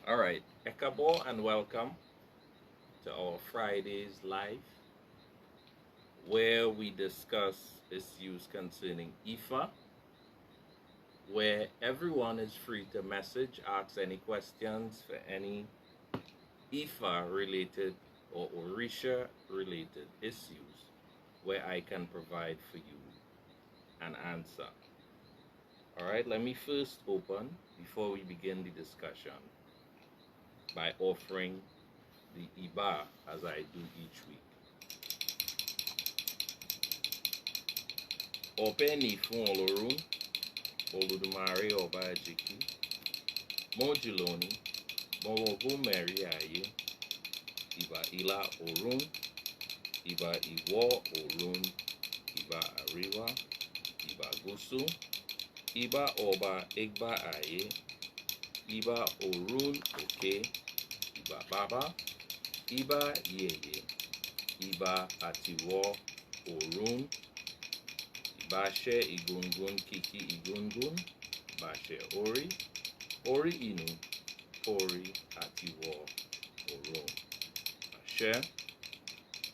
All right, Ekabo and welcome to our Fridays live, where we discuss issues concerning IFA, where everyone is free to message, ask any questions for any IFA related or Orisha related issues, where I can provide for you an answer. All right, let me first open before we begin the discussion by offering the Iba as I do each week. Open ni fun olorun, Oludumare Oba Ejiki, Mojuloni, Morogo Mary Aye, Iba Ila Orun, Iba Iwo Orun, Iba Ariwa, Iba Gusu, Iba Oba Igba Aye, Iba Orun Oke, Iba Baba, Iba Yeye, Iba Atiwo Orun, Bashe Igungun Kiki Igungun, Bashe Ori, Ori Inu, Ori Atiwo Orun. Ashe,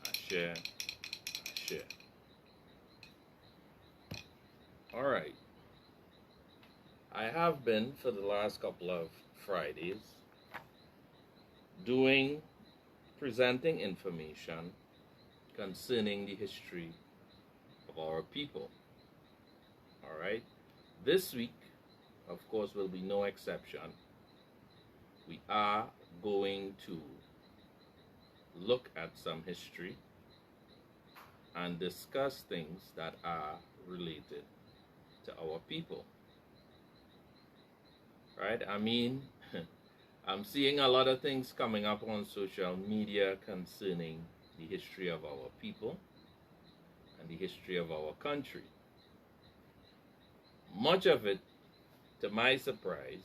Ashe, Ashe. All right. I have been for the last couple of Fridays presenting information concerning the history of our people. All right. This week, of course, will be no exception. We are going to look at some history and discuss things that are related to our people. Right? I mean, I'm seeing a lot of things coming up on social media concerning the history of our people and the history of our country. Much of it, to my surprise,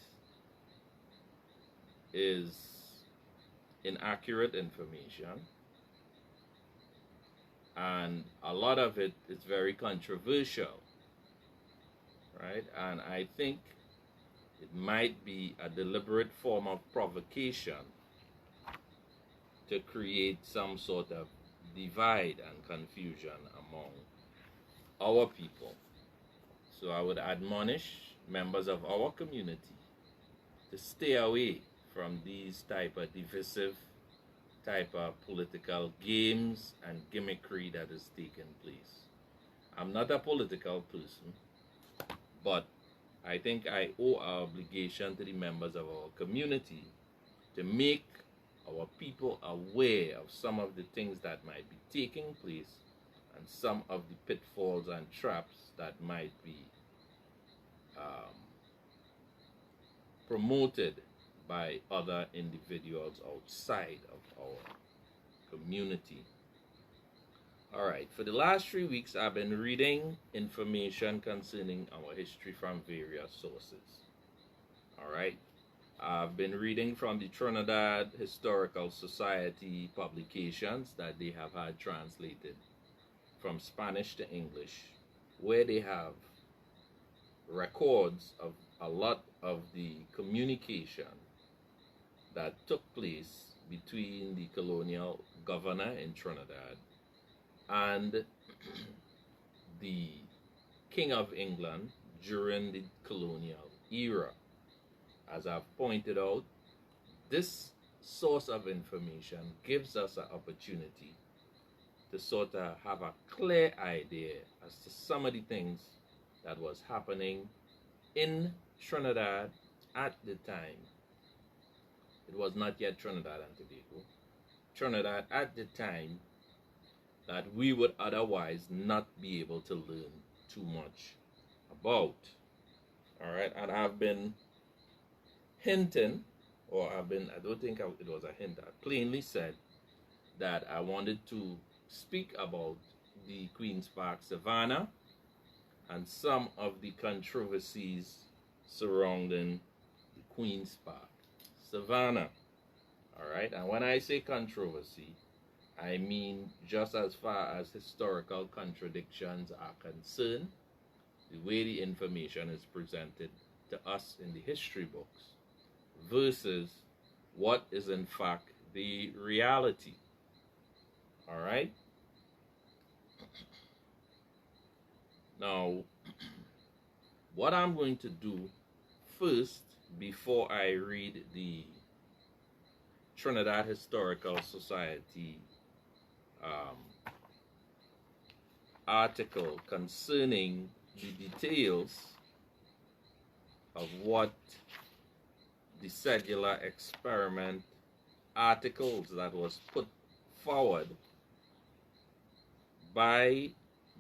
is inaccurate information, and a lot of it is very controversial, right? And I think it might be a deliberate form of provocation to create some sort of divide and confusion among our people. So I would admonish members of our community to stay away from these type of divisive type of political games and gimmickry that is taking place. I'm not a political person, but I think I owe our obligation to the members of our community to make our people aware of some of the things that might be taking place and some of the pitfalls and traps that might be promoted by other individuals outside of our community. All right, for the last 3 weeks, I've been reading information concerning our history from various sources. All right, I've been reading from the Trinidad Historical Society publications that they have had translated from Spanish to English, where they have records of a lot of the communication that took place between the colonial governor in Trinidad and the King of England during the colonial era. As I've pointed out, this source of information gives us an opportunity to sort of have a clear idea as to some of the things that was happening in Trinidad at the time. It was not yet Trinidad and Tobago. Trinidad at the time that we would otherwise not be able to learn too much about. All right, and I've been hinting, or I don't think it was a hint, I plainly said that I wanted to speak about the Queen's Park Savannah and some of the controversies surrounding the Queen's Park Savannah. All right, and when I say controversy, I mean just as far as historical contradictions are concerned, the way the information is presented to us in the history books versus what is in fact the reality. All right. Now, what I'm going to do first, before I read the Trinidad Historical Society article concerning the details of what the cellular experiment articles that was put forward by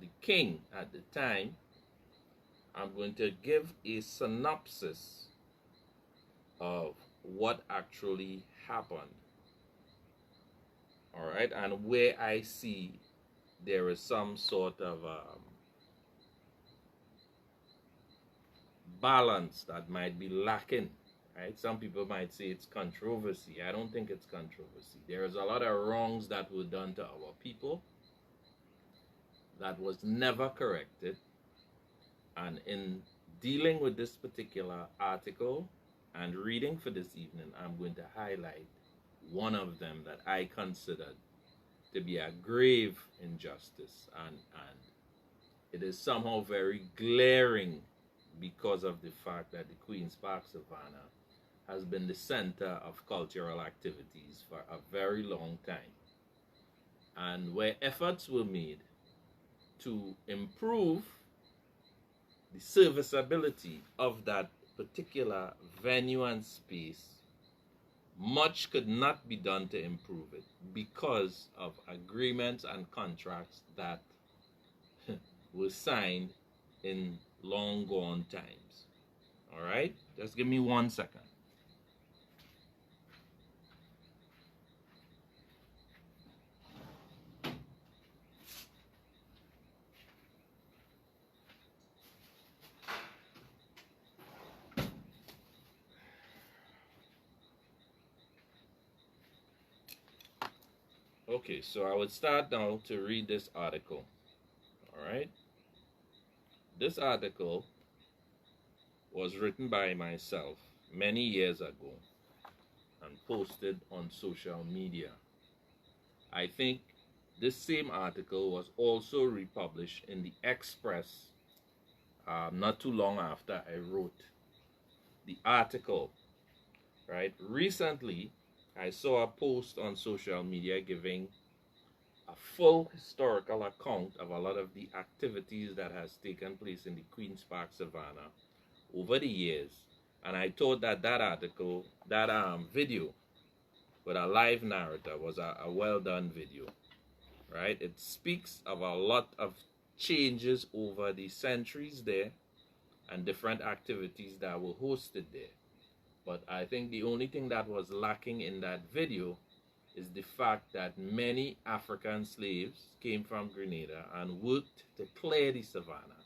the king at the time, I'm going to give a synopsis of what actually happened. All right, and where I see there is some sort of balance that might be lacking. Right? Some people might say it's controversy. I don't think it's controversy. There is a lot of wrongs that were done to our people that was never corrected. And in dealing with this particular article and reading for this evening, I'm going to highlight one of them that I considered to be a grave injustice, and it is somehow very glaring because of the fact that the Queen's Park Savannah has been the center of cultural activities for a very long time, and where efforts were made to improve the serviceability of that particular venue and space, much could not be done to improve it because of agreements and contracts that were signed in long gone times. All right, just give me 1 second. Okay, so I would start now to read this article. All right. This article was written by myself many years ago and posted on social media. I think this same article was also republished in the Express not too long after I wrote the article. Right. Recently, I saw a post on social media giving a full historical account of a lot of the activities that has taken place in the Queen's Park Savannah over the years, and I thought that that article, that video with a live narrator was a well done video. Right, it speaks of a lot of changes over the centuries there and different activities that were hosted there. But I think the only thing that was lacking in that video is the fact that many African slaves came from Grenada and worked to clear the savannah,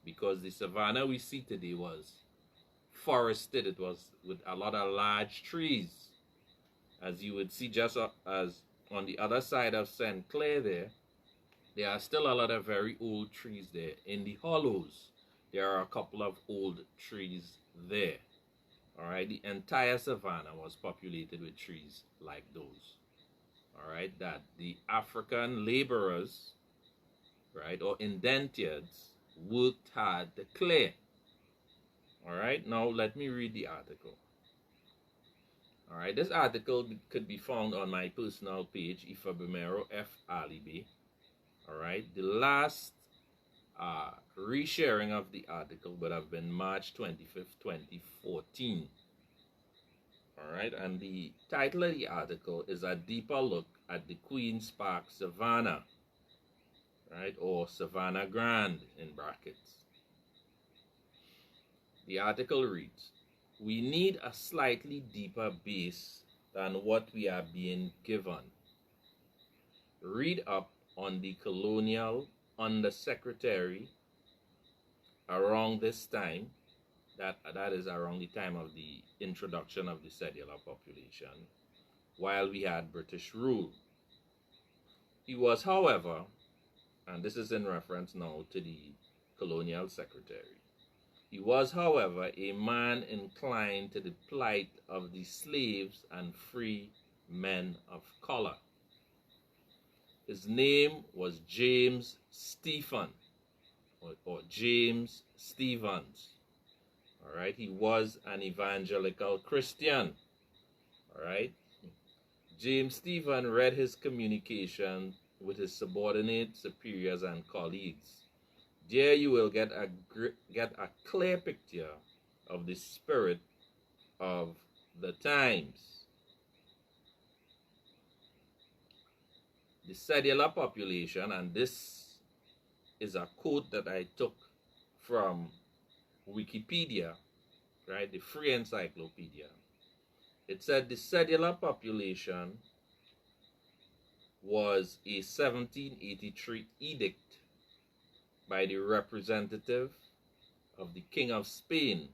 because the savannah we see today was forested. It was with a lot of large trees, as you would see just as on the other side of St. Clair there are still a lot of very old trees there. In the hollows, there are a couple of old trees there. All right, the entire savannah was populated with trees like those. All right, that the African laborers, right, or indentiads, worked hard to clear. All right, now let me read the article. All right, this article could be found on my personal page, Ifabumero F. Alibi. All right, the last resharing of the article would have been March 25th, 2014. All right, and the title of the article is A Deeper Look at the Queen's Park Savannah, right, or Savannah Grand in brackets. The article reads, "We need a slightly deeper base than what we are being given. Read up on the Colonial Undersecretary around this time, that is around the time of the introduction of the Cédula de Población, while we had British rule. He was, however," and this is in reference now to the Colonial Secretary, He was, however, a man inclined to the plight of the slaves and free men of color. His name was James Stephen, or James Stevens. All right, he was an evangelical Christian. All right, James Stephen read his communication with his subordinates, superiors, and colleagues. There you will get a clear picture of the spirit of the times. The Cédula population, and this is a quote that I took from Wikipedia, right, the free encyclopedia. It said the Cédula population was a 1783 edict by the representative of the King of Spain,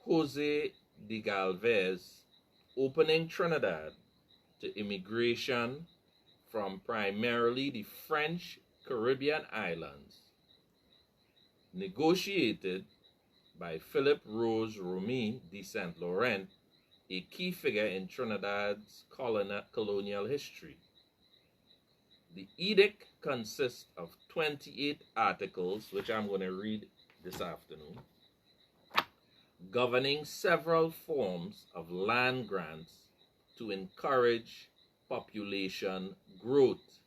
Jose de Galvez, opening Trinidad to immigration from primarily the French Caribbean islands, negotiated by Philip Rose Romy de Saint Laurent, a key figure in Trinidad's colonial history. The edict consists of 28 articles, which I'm going to read this afternoon, governing several forms of land grants to encourage population growth,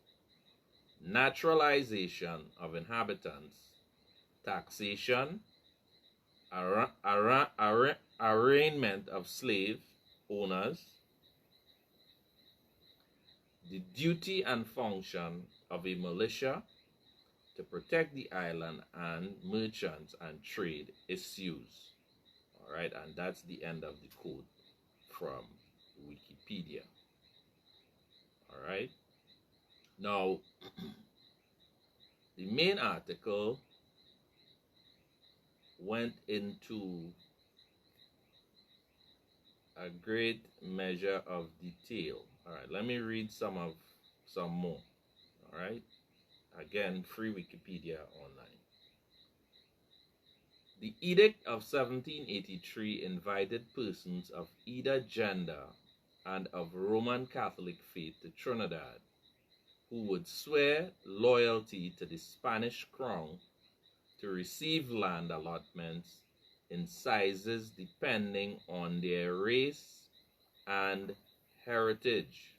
naturalization of inhabitants, taxation, arraignment of slave owners, the duty and function of a militia to protect the island, and merchants and trade issues. All right, and that's the end of the quote from Wikipedia. All right, now the main article went into a great measure of detail. All right, let me read some more. All right, again, free Wikipedia online. The Edict of 1783 invited persons of either gender and of Roman Catholic faith to Trinidad who would swear loyalty to the Spanish crown to receive land allotments in sizes depending on their race and heritage.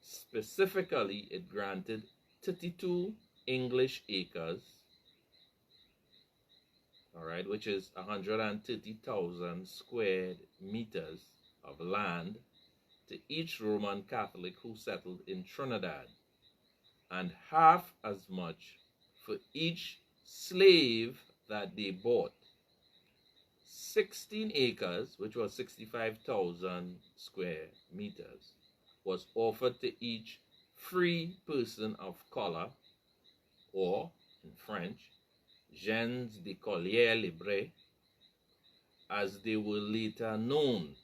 Specifically, it granted 32 English acres, all right, which is 130,000 square meters of land, to each Roman Catholic who settled in Trinidad, and half as much for each slave that they bought. 16 acres, which was 65,000 square meters, was offered to each free person of color, or, in French, gens de collier libre, as they were later known,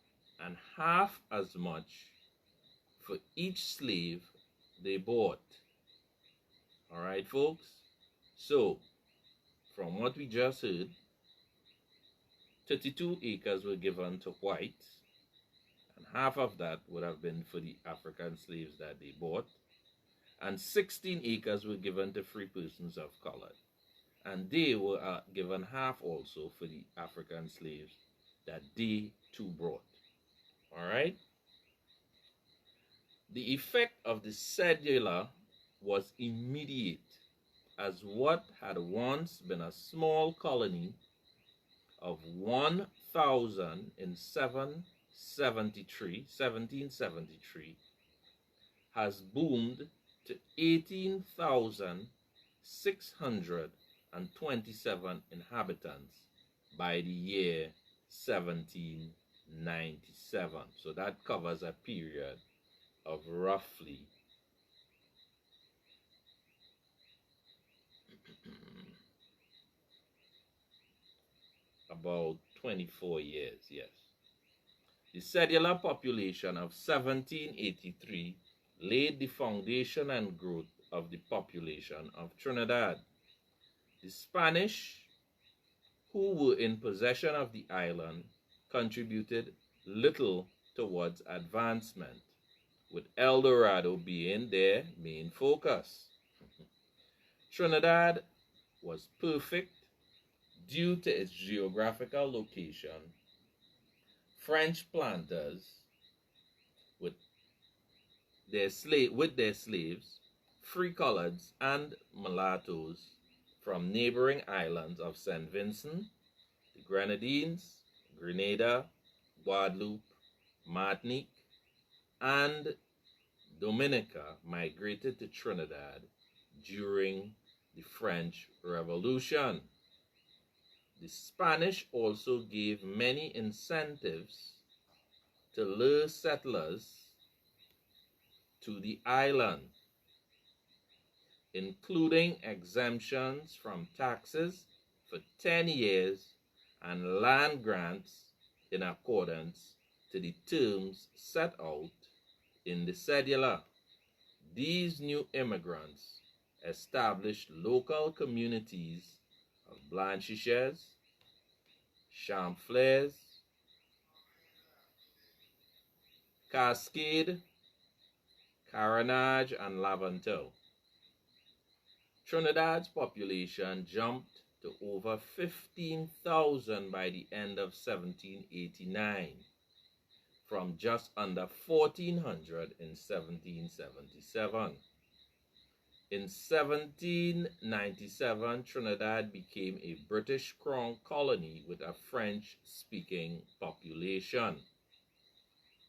and half as much for each slave they bought. All right, folks? So, from what we just heard, 32 acres were given to whites, and half of that would have been for the African slaves that they bought, and 16 acres were given to free persons of color, and they were given half also for the African slaves that they too brought. All right? The effect of the cedula was immediate, as what had once been a small colony of 1,000 in 1773 has boomed to 18,627 inhabitants by the year 1797. So that covers a period of roughly about 24 years, yes. The cedula population of 1783 laid the foundation and growth of the population of Trinidad. The Spanish, who were in possession of the island, contributed little towards advancement, with El Dorado being their main focus. Trinidad was perfect due to its geographical location. French planters with their slaves, free-coloreds, and mulattoes from neighboring islands of St. Vincent, the Grenadines, Grenada, Guadeloupe, Martinique, and Dominica migrated to Trinidad during the French Revolution. The Spanish also gave many incentives to lure settlers to the island, including exemptions from taxes for 10 years and land grants in accordance to the terms set out in the Cédula. These new immigrants established local communities of Blanchisseurs, Chamfleurs, Cascade, Carenage, and Lavanteau. Trinidad's population jumped to over 15,000 by the end of 1789, from just under 1,400 in 1777. In 1797, Trinidad became a British Crown colony with a French-speaking population.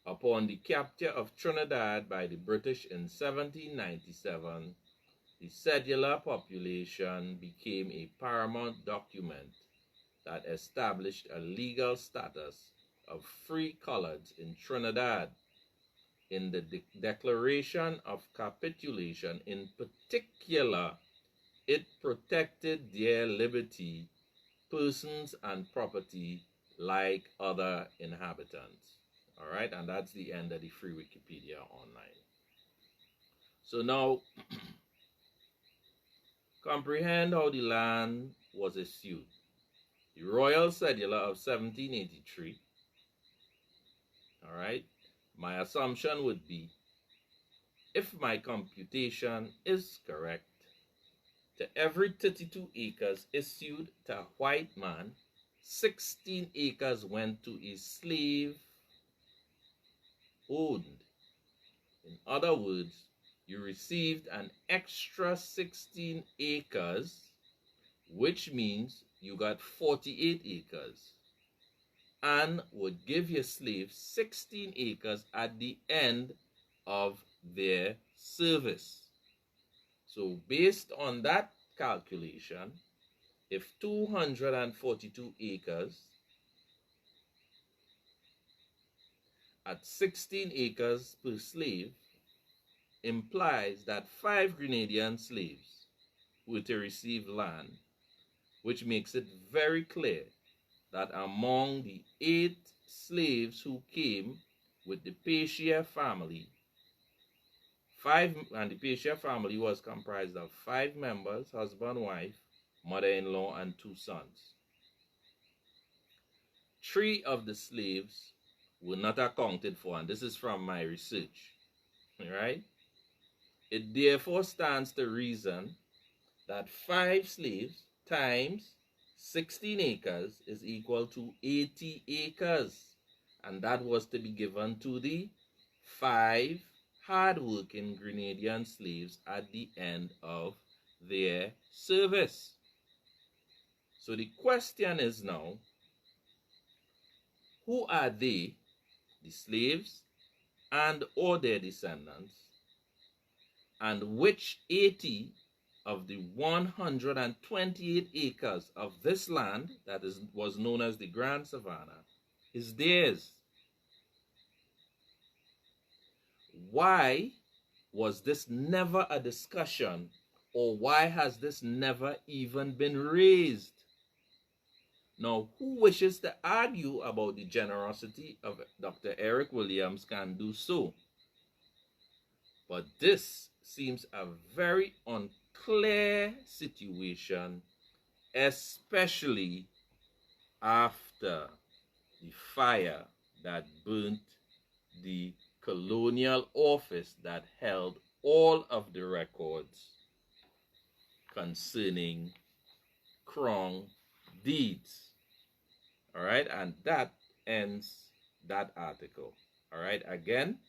Upon the capture of Trinidad by the British in 1797, the Cédula population became a paramount document that established a legal status of free coloreds in Trinidad. In the Declaration of Capitulation in particular, it protected their liberty, persons, and property like other inhabitants. All right, and that's the end of the free Wikipedia online. So now, comprehend how the land was issued. The Royal Cédula of 1783, all right, my assumption would be, if my computation is correct, to every 32 acres issued to a white man, 16 acres went to a slave owned. In other words, you received an extra 16 acres, which means you got 48 acres, and would give your slaves 16 acres at the end of their service. So based on that calculation, if 242 acres at 16 acres per slave implies that 5 Grenadian slaves were to receive land, which makes it very clear that among the 8 slaves who came with the Peschier family, the Peschier family was comprised of 5 members, husband, wife, mother-in-law, and 2 sons. 3 of the slaves were not accounted for, and this is from my research, right? It therefore stands to reason that 5 slaves times 16 acres is equal to 80 acres, and that was to be given to the 5 hard-working Grenadian slaves at the end of their service. So the question is now, who are they, the slaves and or their descendants, and which 80 of the 128 acres of this land that was known as the Grand Savannah is theirs? Why was this never a discussion, or why has this never even been raised? Now, who wishes to argue about the generosity of Dr. Eric Williams can do so. But this seems a very unclear situation especially after the fire that burnt the colonial office that held all of the records concerning Crown deeds. All right, and that ends that article. All right, again,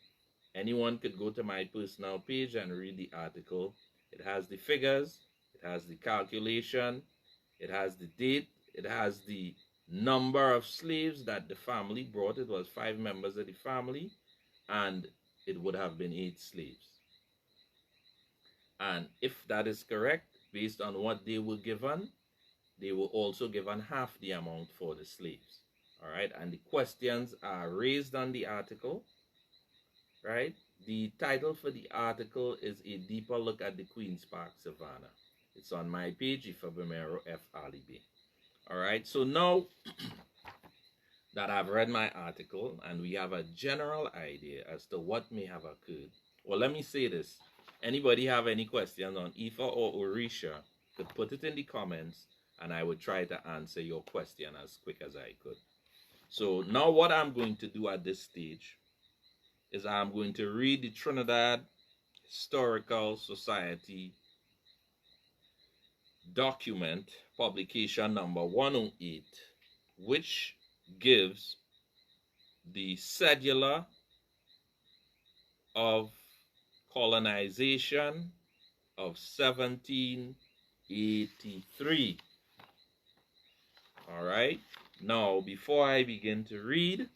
anyone could go to my personal page and read the article. It has the figures, it has the calculation, it has the date, it has the number of slaves that the family brought. It was 5 members of the family, and it would have been 8 slaves. And if that is correct, based on what they were given, they were also given half the amount for the slaves. All right, and the questions are raised on the article, right? The title for the article is A Deeper Look at the Queen's Park, Savannah. It's on my page, Ifabemero F. Alibi. All right, so now that I've read my article and we have a general idea as to what may have occurred. Well, let me say this. Anybody have any questions on Ifa or Orisha could put it in the comments, and I would try to answer your question as quick as I could. So now what I'm going to do at this stage is I'm going to read the Trinidad Historical Society document, publication number 108, which gives the cedula of colonization of 1783. All right. Now, before I begin to read,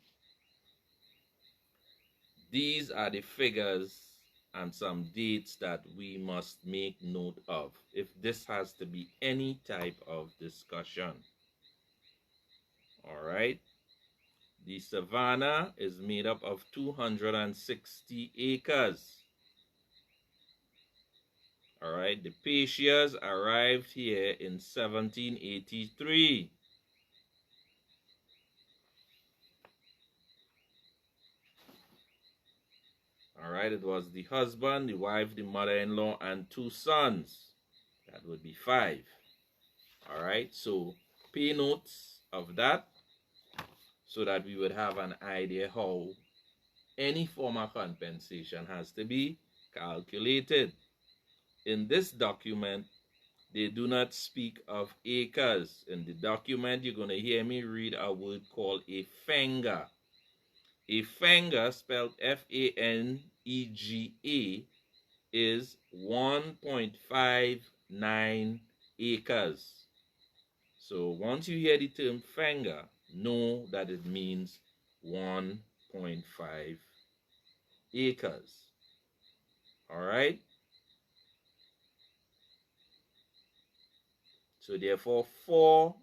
these are the figures and some dates that we must make note of if this has to be any type of discussion. All right. The Savannah is made up of 260 acres. All right. The Peschiers arrived here in 1783. All right, it was the husband, the wife, the mother-in-law, and 2 sons. That would be 5. All right, so pay notes of that so that we would have an idea how any form of compensation has to be calculated. In this document, they do not speak of acres. In the document, you're going to hear me read a word called a fenga. A fenga, spelled F-A-N-E-G-A, is 1.59 acres. So once you hear the term fenga, know that it means 1.5 acres. All right? So therefore, 4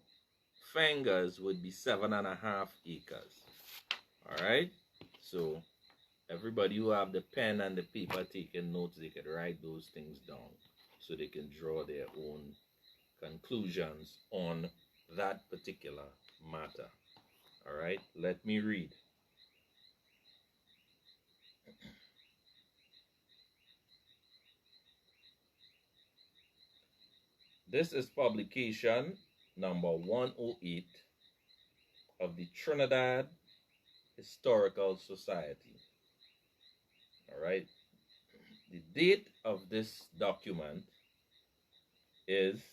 fengas would be 7.5 acres. All right, so everybody who have the pen and the paper taking notes, they could write those things down so they can draw their own conclusions on that particular matter. All right, let me read. This is publication number 108 of the Trinidad Historical Society. All right. The date of this document is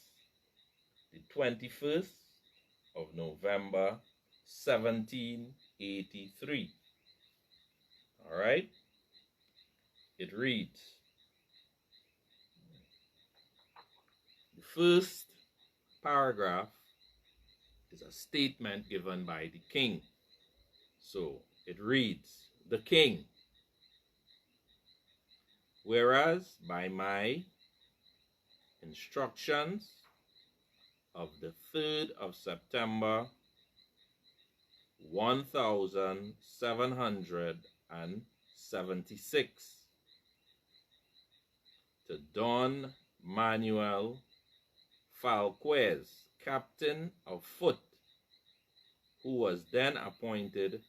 the 21st of November, 1783. All right. It reads, the first paragraph is a statement given by the king. So it reads, the king, whereas by my instructions of the 3rd of September 1776 to Don Manuel Falquez, captain of foot, who was then appointed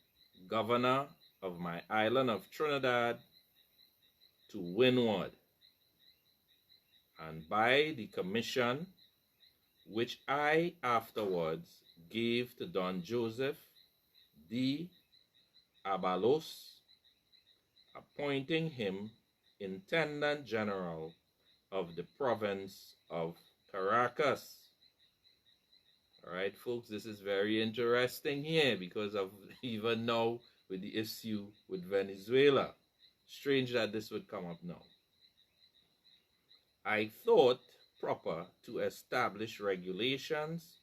governor of my island of Trinidad to windward, and by the commission which I afterwards gave to Don Joseph de Abalos, appointing him Intendant General of the province of Caracas. All right, folks, this is very interesting here because of even now with the issue with Venezuela. Strange that this would come up now. I thought proper to establish regulations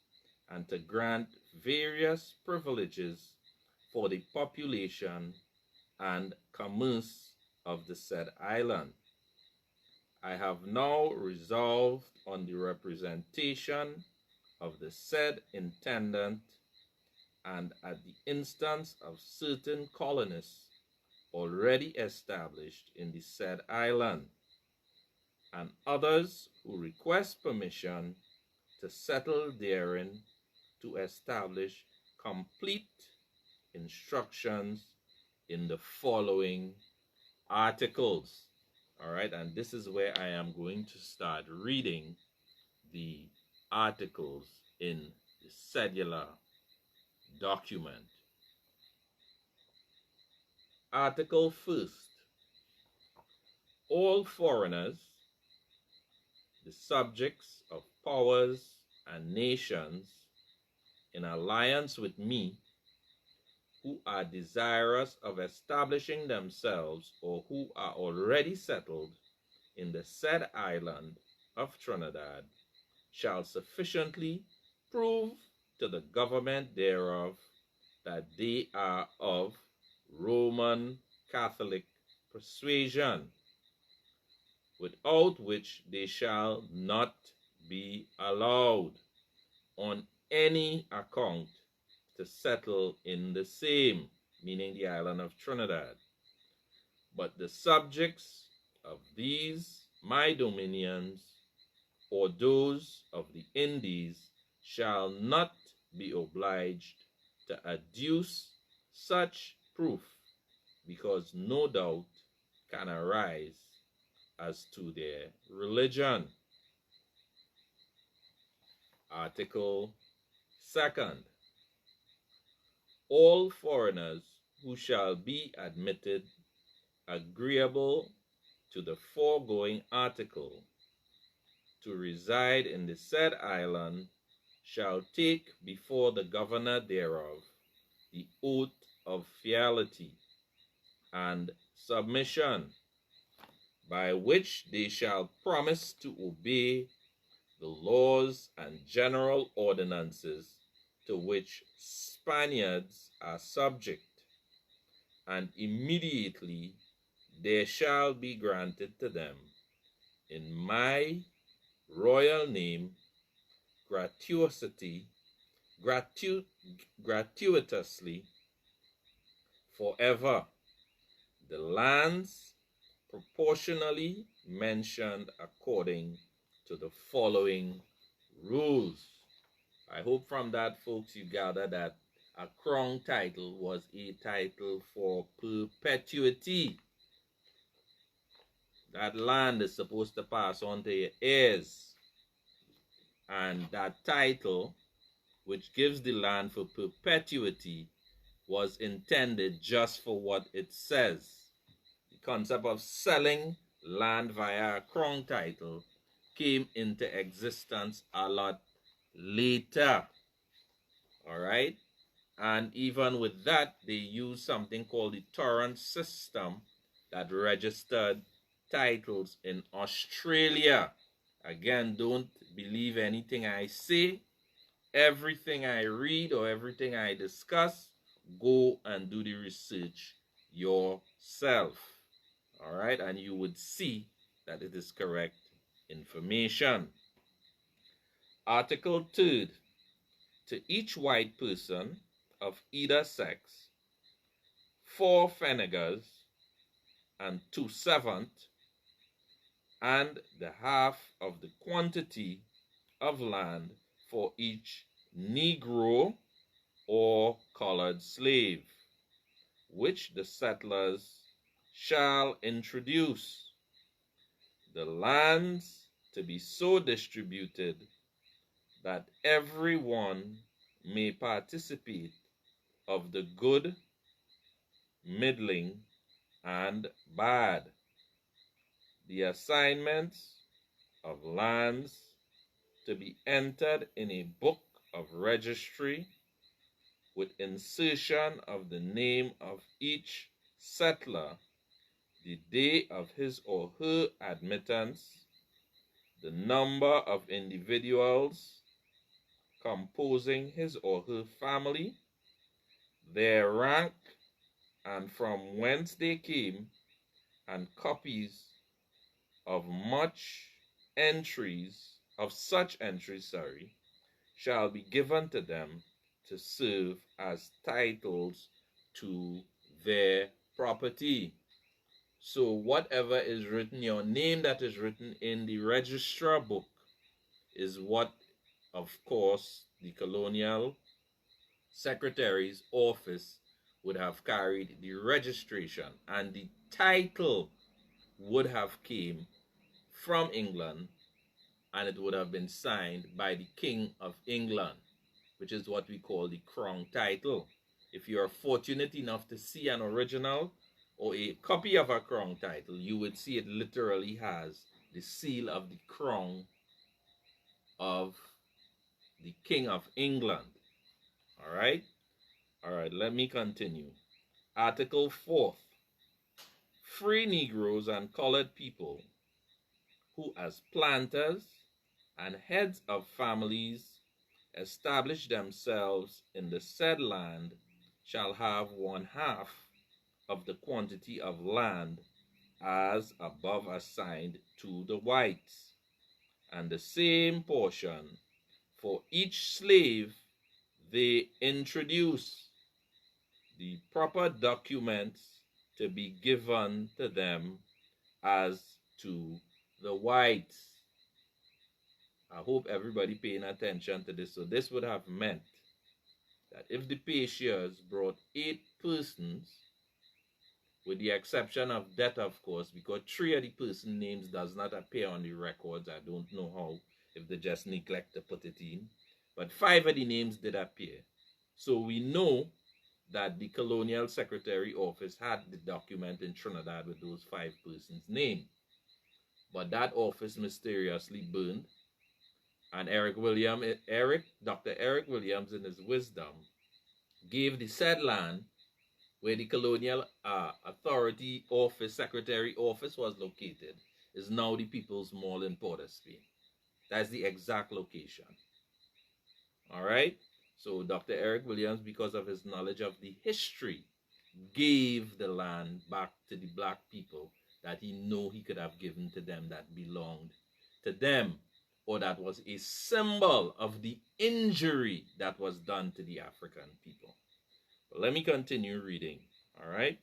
and to grant various privileges for the population and commerce of the said island. I have now resolved on the representation of the said intendant, and at the instance of certain colonists already established in the said island, and others who request permission to settle therein, to establish complete instructions in the following articles. All right, and this is where I am going to start reading the articles in the Cédula document. Article 1st. All foreigners, the subjects of powers and nations in alliance with me, who are desirous of establishing themselves or who are already settled in the said island of Trinidad, shall sufficiently prove to the government thereof that they are of Roman Catholic persuasion, without which they shall not be allowed on any account to settle in the same, meaning the island of Trinidad. But the subjects of these my dominions, or those of the Indies, shall not be obliged to adduce such proof, because no doubt can arise as to their religion. Article 2nd. All foreigners who shall be admitted agreeable to the foregoing article to reside in the said island shall take before the governor thereof the oath of fidelity and submission, by which they shall promise to obey the laws and general ordinances to which Spaniards are subject, and immediately there shall be granted to them in my royal name gratuitously forever the lands proportionally mentioned according to the following rules. I hope from that, folks, you gather that a crown title was a title for perpetuity. That land is supposed to pass on to your heirs. And that title, which gives the land for perpetuity, was intended just for what it says. The concept of selling land via a crown title came into existence a lot later. All right? And even with that, they used something called the torrent system that registered titles in Australia. Again, don't believe anything I say. Everything I read or everything I discuss, go and do the research yourself. All right? And you would see that it is correct information. Article 3rd. To each white person of either sex, 4 pfennigers and 2/7, and the half of the quantity of land for each Negro or colored slave, which the settlers shall introduce. The lands to be so distributed that everyone may participate of the good, middling, and bad. The assignments of lands to be entered in a book of registry with insertion of the name of each settler, the day of his or her admittance, the number of individuals composing his or her family, their rank, and from whence they came, and copies of such entries, shall be given to them to serve as titles to their property. So whatever is written, your name that is written in the registrar book is what, of course, the colonial secretary's office would have carried the registration, and the title would have came from England, and it would have been signed by the King of England, which is what we call the crown title. If you are fortunate enough to see an original or a copy of a crown title, you would see it literally has the seal of the crown of the King of England. All right, let me continue. Article 4th. Free Negroes and colored people who as planters and heads of families establish themselves in the said land shall have 1/2 of the quantity of land as above assigned to the whites, and the same portion for each slave they introduce, the proper documents to be given to them as to the whites. I hope everybody paying attention to this. So this would have meant that if the Peschiers brought 8 persons, with the exception of death, of course, because 3 of the person names does not appear on the records. I don't know how, if they just neglect to put it in. But 5 of the names did appear. So we know that the Colonial Secretary Office had the document in Trinidad with those 5 persons' names. But that office mysteriously burned, and Dr. Eric Williams, in his wisdom, gave the said land where the Colonial Authority Office, Secretary Office was located, is now the People's Mall in Port of Spain. That's the exact location. All right? So Dr. Eric Williams, because of his knowledge of the history, gave the land back to the black people that he knew he could have given to them, that belonged to them, or that was a symbol of the injury that was done to the African people. But let me continue reading, all right?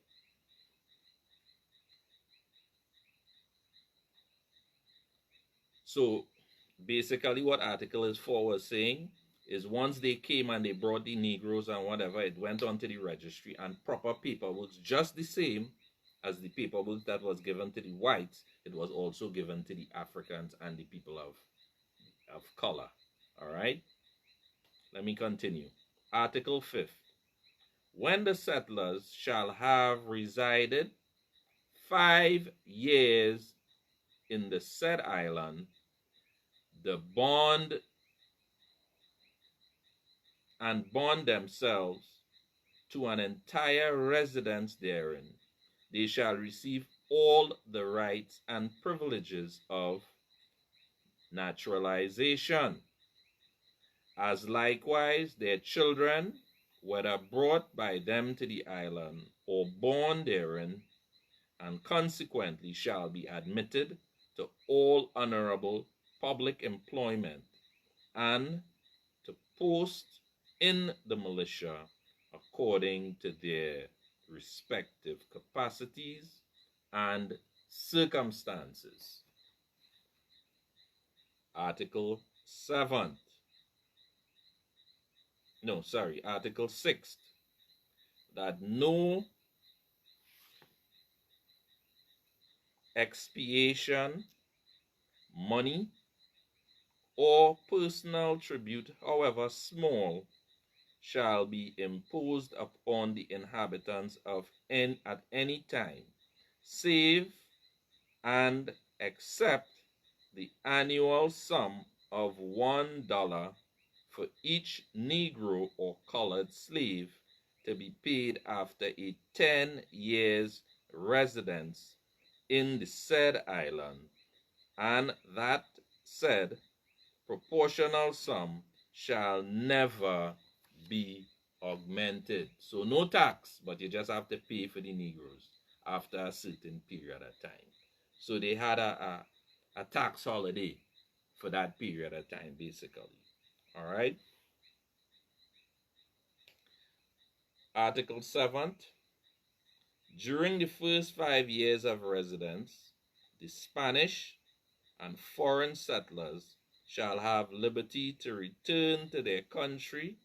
So basically what Article is 4 was saying is once they came and they brought the Negroes and whatever, it went on to the registry, and proper paperwork, just the same as the paperwork that was given to the whites, it was also given to the Africans and the people of color. All right? Let me continue. Article 5th. When the settlers shall have resided 5 years in the said island, the bond themselves to an entire residence therein, they shall receive all the rights and privileges of naturalization, as likewise their children, whether brought by them to the island or born therein, and consequently shall be admitted to all honorable public employment and to post in the militia according to their respective capacities and circumstances. Article 7th. No, sorry, Article 6th. That no expiation, money, or personal tribute, however small, shall be imposed upon the inhabitants at any time, save and except the annual sum of $1 for each Negro or colored slave to be paid after a 10 years residence in the said island, and that said proportional sum shall never be augmented. So no tax, but you just have to pay for the Negroes after a certain period of time. So they had a tax holiday for that period of time, basically. All right. Article 7. During the first 5 years of residence, the Spanish and foreign settlers shall have liberty to return to their country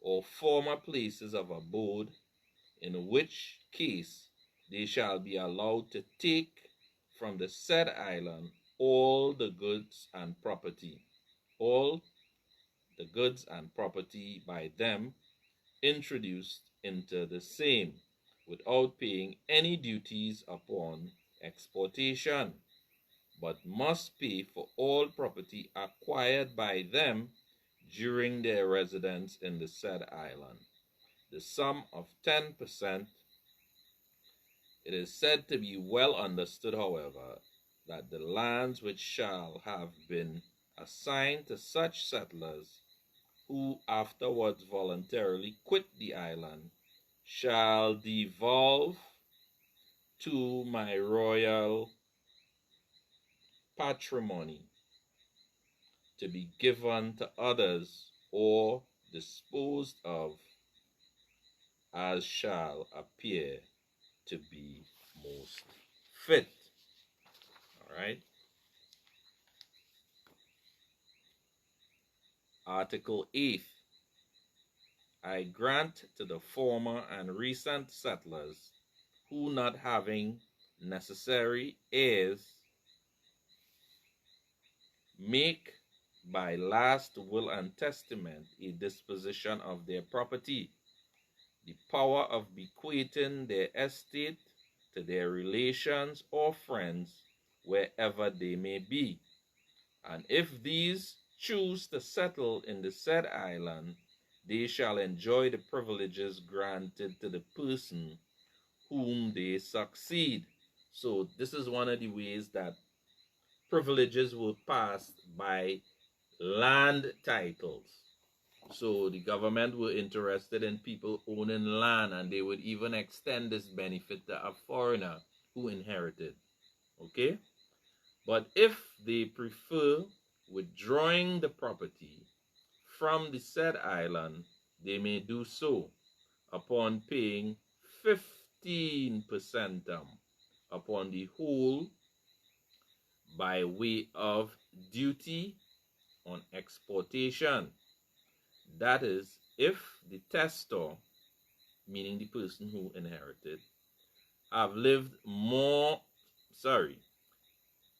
or former places of abode, in which case they shall be allowed to take from the said island all the goods and property by them introduced into the same, without paying any duties upon exportation, but must pay for all property acquired by them during their residence in the said island, the sum of 10%. It is said to be well understood, however, that the lands which shall have been assigned to such settlers who afterwards voluntarily quit the island shall devolve to my royal patrimony, to be given to others or disposed of as shall appear to be most fit. All right. Article 8. I grant to the former and recent settlers who, not having necessary heirs, make by last will and testament a disposition of their property, the power of bequeathing their estate to their relations or friends wherever they may be, and if these choose to settle in the said island, they shall enjoy the privileges granted to the person whom they succeed. So this is one of the ways that privileges were passed by land titles. So the government were interested in people owning land, and they would even extend this benefit to a foreigner who inherited. Okay? But if they prefer withdrawing the property from the said island, they may do so upon paying 15% upon the whole by way of duty on exportation. That is, if the testor, meaning the person who inherited,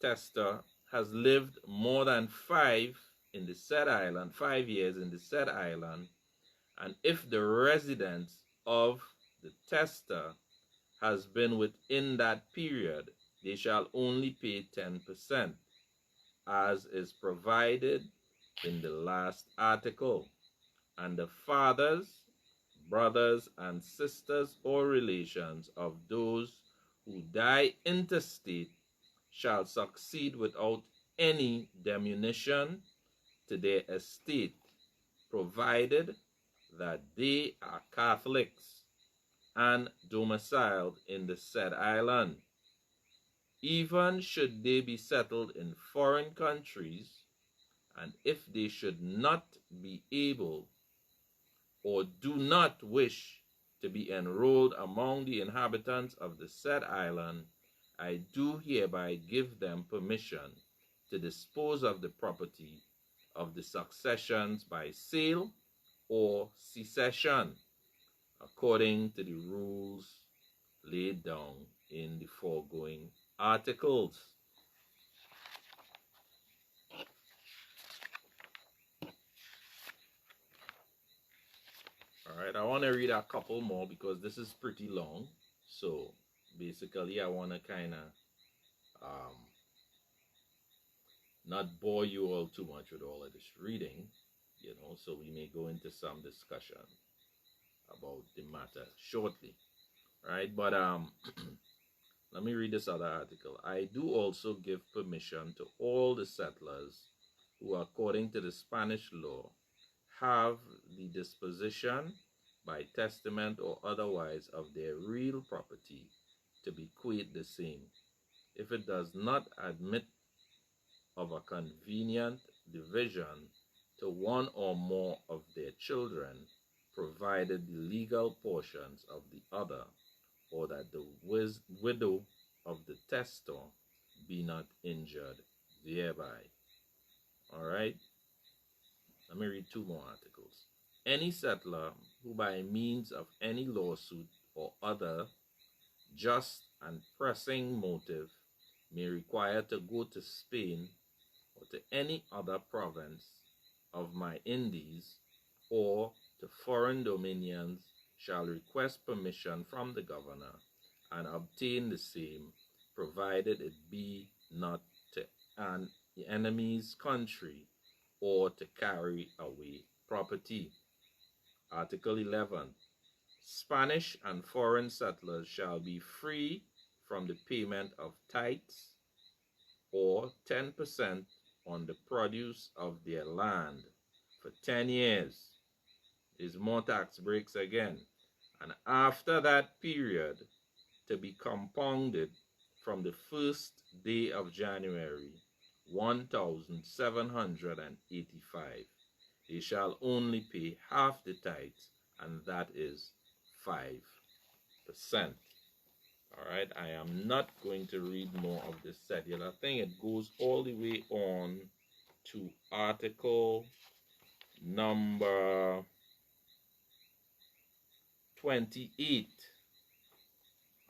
tester has lived more than 5 in the said island, 5 years in the said island, and if the residence of the tester has been within that period, they shall only pay 10%, as is provided in the last article, and the fathers, brothers, and sisters or relations of those who die intestate shall succeed without any diminution to their estate, provided that they are Catholics and domiciled in the said island. Even should they be settled in foreign countries, and if they should not be able or do not wish to be enrolled among the inhabitants of the said island, I do hereby give them permission to dispose of the property of the successions by sale or secession, according to the rules laid down in the foregoing articles. All right, I want to read a couple more because this is pretty long. So basically, I want to kind of not bore you all too much with all of this reading, you know, so we may go into some discussion about the matter shortly, right? But let me read this other article. I do also give permission to all the settlers who, according to the Spanish law, have the disposition by testament or otherwise of their real property to bequeath the same, if it does not admit of a convenient division to one or more of their children, provided the legal portions of the other, or that the widow of the testor be not injured thereby. All right, let me read two more articles. Any settler who by means of any lawsuit or other just and pressing motive may require to go to Spain or to any other province of my Indies or to foreign dominions shall request permission from the governor and obtain the same, provided it be not to an enemy's country or to carry away property. Article 11. Spanish and foreign settlers shall be free from the payment of tithes or 10% on the produce of their land for 10 years. There's more tax breaks again. And after that period, to be compounded from the first day of January, 1785. They shall only pay half the tithes, and that is 5%. All right, I am not going to read more of this cedula thing. It goes all the way on to article number 28.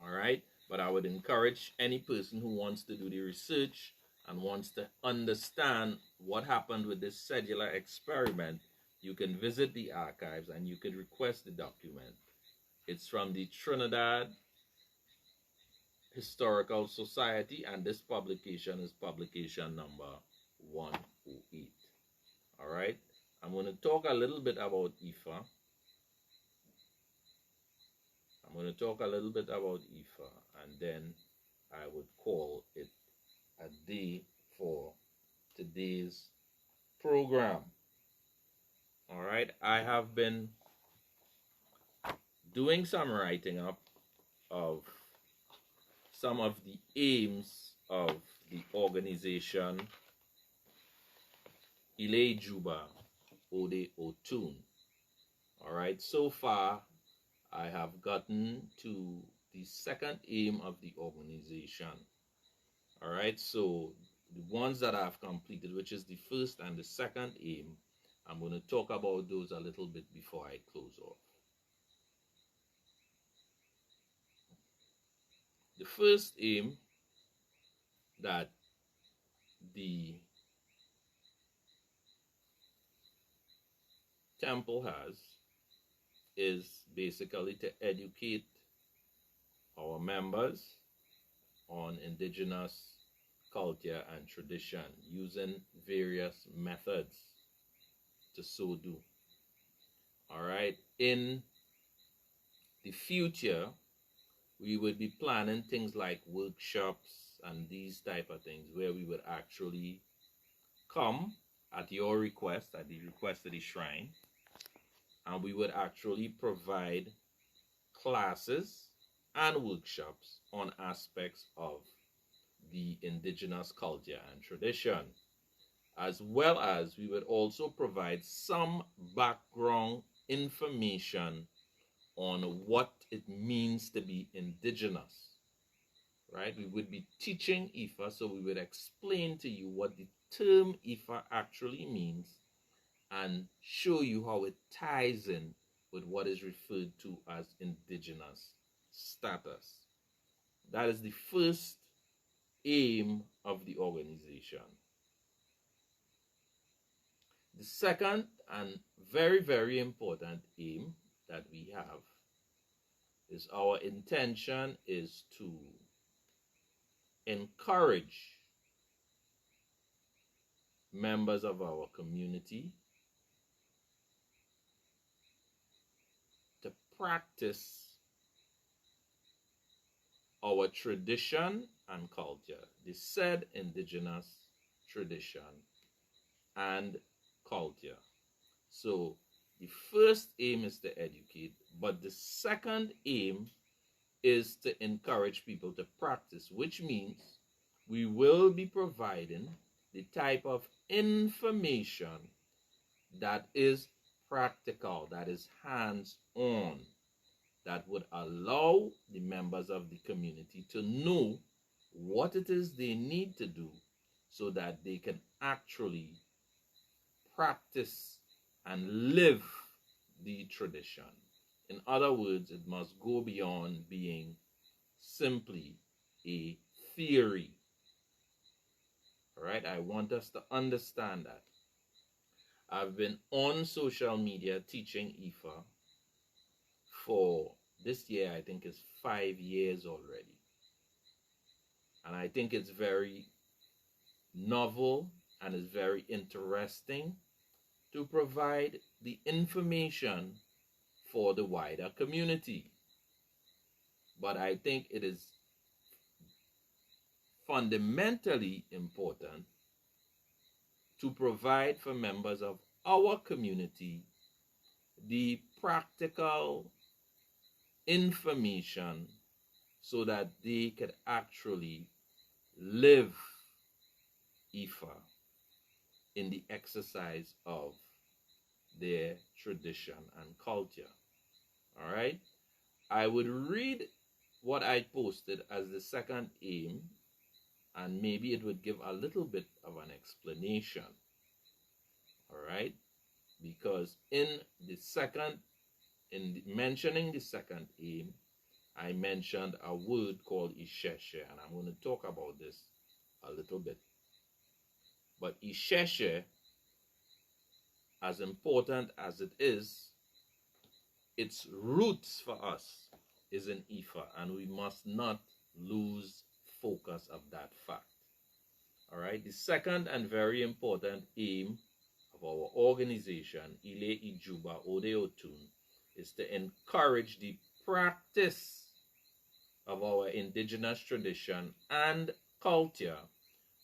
All right, but I would encourage any person who wants to do the research and wants to understand what happened with this cedula experiment, you can visit the archives and you can request the document. It's from the Trinidad Historical Society, and this publication is publication number 108. All right, I'm going to talk a little bit about IFA. And then I would call it a day for today's program. All right, I have been doing some writing up of some of the aims of the organization Ile Ijuba Ode Otun. All right, so far I have gotten to the second aim of the organization. All right, so the ones that I've completed, which is the first and the second aim, I'm going to talk about those a little bit before I close off. The first aim that the temple has is basically to educate our members on indigenous culture and tradition using various methods to so do. All right, in the future, we would be planning things like workshops and these type of things where we would actually come at your request, at the request of the shrine, and we would actually provide classes and workshops on aspects of the indigenous culture and tradition, as well as we would also provide some background information on what it means to be indigenous, right? We would be teaching IFA, so we would explain to you what the term IFA actually means and show you how it ties in with what is referred to as indigenous status. That is the first aim of the organization. The second and very, very important aim that we have is our intention is to encourage members of our community to practice our tradition and culture, the said indigenous tradition and culture. So the first aim is to educate, but the second aim is to encourage people to practice, which means we will be providing the type of information that is practical, that is hands-on, that would allow the members of the community to know what it is they need to do so that they can actually practice and live the tradition. In other words, it must go beyond being simply a theory. All right, I want us to understand that. I've been on social media teaching IFA for this year, I think it's 5 years already. And I think it's very novel and it's very interesting to provide the information for the wider community. But I think it is fundamentally important to provide for members of our community the practical information so that they could actually live IFA in the exercise of their tradition and culture. All right, I would read what I posted as the second aim, and maybe it would give a little bit of an explanation. All right, because in mentioning the second aim, I mentioned a word called isheshe, and I'm going to talk about this a little bit. But isheshe, as important as it is, its roots for us is in IFA, and we must not lose focus of that fact. All right, the second and very important aim of our organization, Ile Ijuba Ode Otun, is to encourage the practice of our indigenous tradition and culture,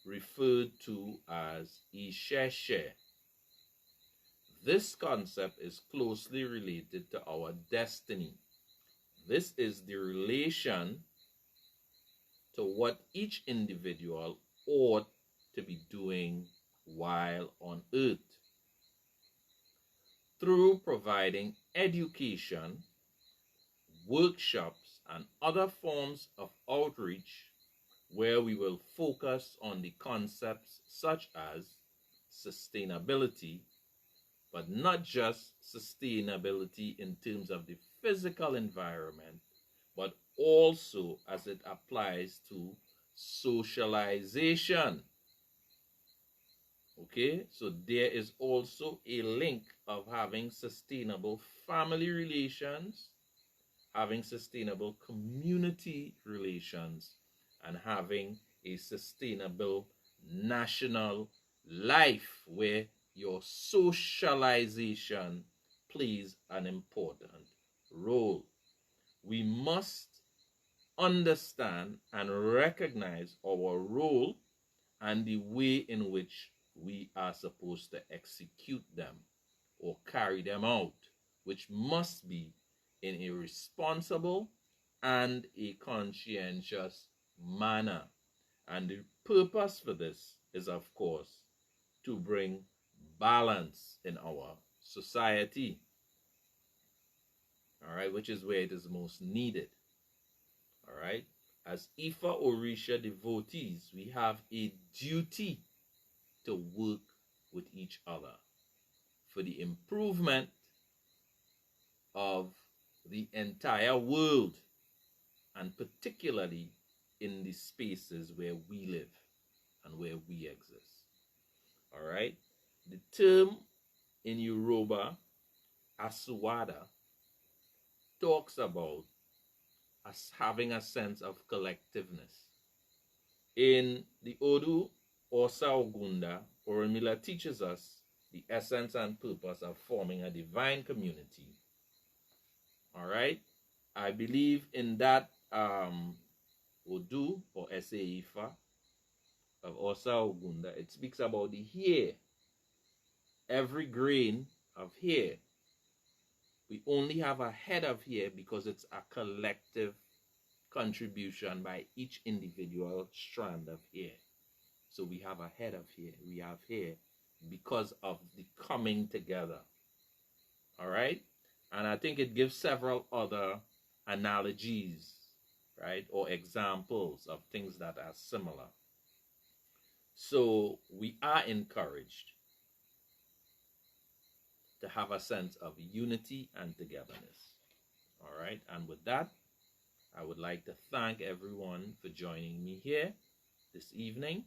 referred to as isheshe. This concept is closely related to our destiny. This is the relation to what each individual ought to be doing while on earth. Through providing education, workshops, and other forms of outreach, where we will focus on the concepts such as sustainability, but not just sustainability in terms of the physical environment, but also as it applies to socialization. Okay, so there is also a link of having sustainable family relations, having sustainable community relations, and having a sustainable national life where your socialization plays an important role. We must understand and recognize our role and the way in which we are supposed to execute them or carry them out, which must be in a responsible and a conscientious manner. And the purpose for this is, of course, to bring balance in our society. All right, which is where it is most needed. All right, as Ifa Orisha devotees, we have a duty to work with each other for the improvement of the entire world, and particularly in the spaces where we live and where we exist. All right, the term in Yoruba, Asuwada, talks about us having a sense of collectiveness. In the Odu Osa Ogunda, Oromila teaches us the essence and purpose of forming a divine community. All right? I believe in that Odu or Eseifa of Osa Ogunda. It speaks about the hair. Every grain of hair. We only have a head of hair because it's a collective contribution by each individual strand of hair. So we have a head of hair. We have hair because of the coming together. All right? And I think it gives several other analogies, right? Or examples of things that are similar. So we are encouraged to have a sense of unity and togetherness. All right? And with that, I would like to thank everyone for joining me here this evening.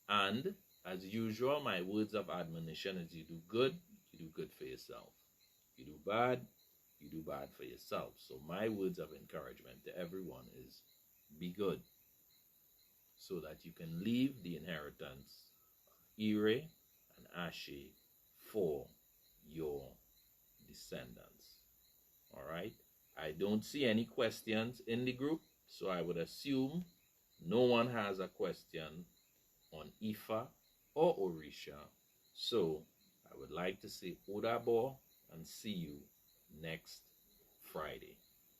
And as usual, my words of admonition is you do good for yourself. You do bad for yourself. So my words of encouragement to everyone is be good so that you can leave the inheritance of Ire and Ashe for your descendants. All right? I don't see any questions in the group, so I would assume no one has a question on Ifa or Orisha. So I would like to say Odabo and see you next Friday.